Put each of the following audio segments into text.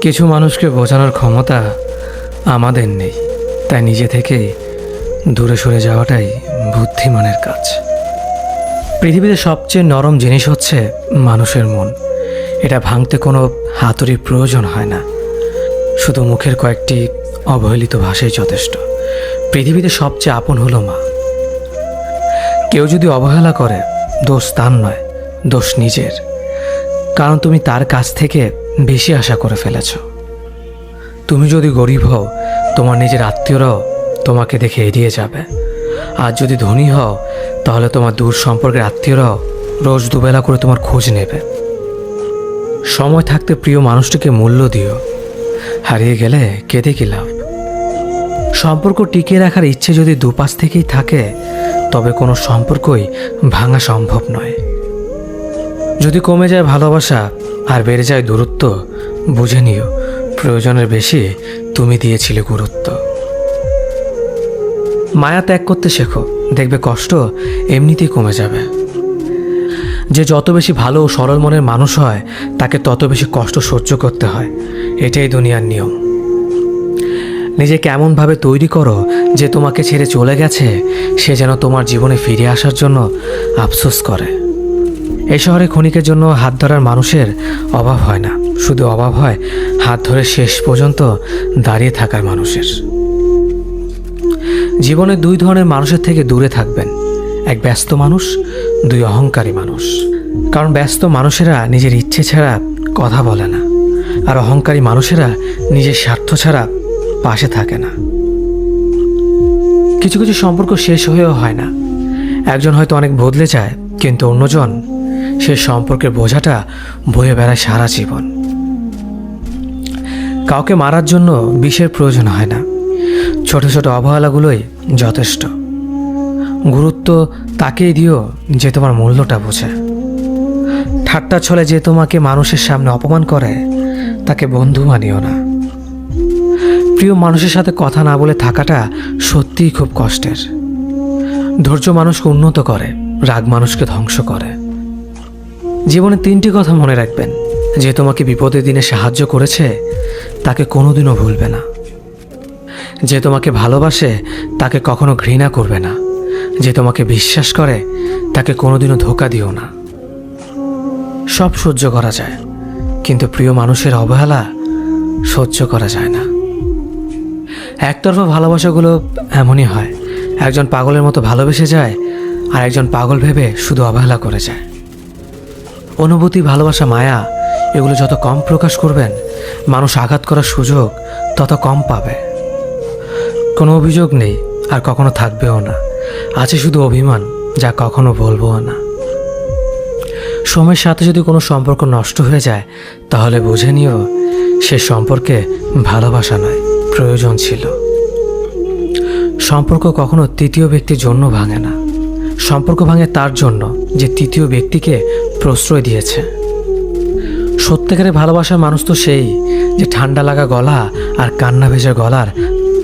কিছু মানুষকে বোঝানোর ক্ষমতা আমাদের নেই, তাই নিজে থেকে দূরে সরে যাওয়াটাই বুদ্ধিমানের কাজ। পৃথিবীতে সবচেয়ে নরম জিনিস হচ্ছে মানুষের মন। এটা ভাঙতে কোনো হাতুড়ির প্রয়োজন হয় না, শুধু মুখের কয়েকটি অবহেলিত ভাষাই যথেষ্ট। পৃথিবীতে সবচেয়ে আপন হলো মা। কেউ যদি অবহেলা করে, দোষ তার নয়, দোষ নিজের। কারণ তুমি তার কাছ থেকে বেশি আশা করে ফেলেছ। তুমি যদি গরিব হও, তোমার নিজের আত্মীয়রাও তোমাকে দেখে এড়িয়ে যাবে। আর যদি ধনী হও, তাহলে তোমার দূর সম্পর্কের আত্মীয়রাও রোজ দুবেলা করে তোমার খোঁজ নেবে। সময় থাকতে প্রিয় মানুষটিকে মূল্য দিও, হারিয়ে গেলে কেঁদে কি লাভ। সম্পর্ক টিকিয়ে রাখার ইচ্ছে যদি দুপাশ থেকেই থাকে, তবে কোনো সম্পর্কই ভাঙা সম্ভব নয়। যদি কমে যায় ভালোবাসা আর বেড়ে যায় দূরত্ব, বুঝে নিও প্রয়োজনের বেশি তুমি দিয়েছিলে গুরুত্ব। মায়া ত্যাগ করতে শেখো, দেখবে কষ্ট এমনিতেই কমে যাবে। যে যত বেশি ভালো ও সরল মনের মানুষ হয়, তাকে তত বেশি কষ্ট সহ্য করতে হয়। এটাই দুনিয়ার নিয়ম। নিজেকে এমনভাবে তৈরি করো যে তোমাকে ছেড়ে চলে গেছে সে যেন তোমার জীবনে ফিরে আসার জন্য আফসোস করে। এই শহরে ক্ষণিকের জন্য হাত ধরার মানুষের অভাব হয় না, শুধু অভাব হয় হাত ধরে শেষ পর্যন্ত দাঁড়িয়ে থাকার মানুষের। জীবনে দুই ধরনের মানুষের থেকে দূরে থাকবেন, এক ব্যস্ত মানুষ, দুই অহংকারী মানুষ। কারণ ব্যস্ত মানুষেরা নিজের ইচ্ছে ছাড়া কথা বলে না, আর অহংকারী মানুষেরা নিজের স্বার্থ ছাড়া পাশে থাকে না। কিছু কিছু সম্পর্ক শেষ হয়েও হয় না। একজন হয়তো অনেক বদলে যায়, কিন্তু অন্যজন সে সম্পর্কের বোঝাটা বয়ে বেড়ায় সারা জীবন। কাউকে মারার জন্য বিষের প্রয়োজন হয় না, ছোট ছোট অবহেলাগুলোই যথেষ্ট। গুরুত্ব তাকেই দিও যে তোমার মূল্যটা বোঝে। ঠাট্টা ছলে যে তোমাকে মানুষের সামনে অপমান করে, তাকে বন্ধু মানিও না। প্রিয় মানুষের সাথে কথা না বলে থাকাটা সত্যিই খুব কষ্টের। ধৈর্য মানুষকে উন্নত করে, রাগ মানুষকে ধ্বংস করে। জীবনে তিনটি কথা মনে রাখবেন: যে তোমাকে বিপদের দিনে সাহায্য করেছে তাকে কোনোদিনও ভুলবে না, যে তোমাকে ভালোবাসে তাকে কখনো ঘৃণা করবে না, যে তোমাকে বিশ্বাস করে তাকে কোনোদিনও ধোঁকা দিও না। সব সহ্য করা যায়, কিন্তু প্রিয় মানুষের অবহেলা সহ্য করা যায় না। একতরফা ভালোবাসাগুলো এমনই হয়, একজন পাগলের মতো ভালোবেসে যায় আর একজন পাগল ভেবে শুধু অবহেলা করে যায়। অনুভূতি, ভালোবাসা, মায়া এগুলো যত কম প্রকাশ করবেন, মানুষ আঘাত করার সুযোগ তত কম পাবে। কোনো অভিযোগ নেই আর কখনো থাকবেও না, আছে শুধু অভিমান, যা কখনো বলবো না। সময়ের সাথে যদি কোনো সম্পর্ক নষ্ট হয়ে যায়, তাহলে বুঝে নিও সে সম্পর্কে ভালোবাসা নয়, প্রয়োজন ছিল। সম্পর্ক কখনো তৃতীয় ব্যক্তির জন্য ভাঙে না, সম্পর্ক ভাঙে তার জন্য যে তৃতীয় ব্যক্তিকে প্রশ্রয় দিয়েছে। সত্যিকারের ভালোবাসার মানুষ তো সেই যে ঠান্ডা লাগা গলা আর কান্না ভেজা গলার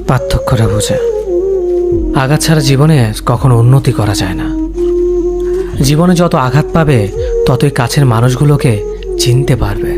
পার্থক্যটা বোঝে। আঘাত ছাড়া জীবনে কখনো উন্নতি করা যায় না। জীবনে যত আঘাত পাবে, ততই কাছের মানুষগুলোকে চিনতে পারবে।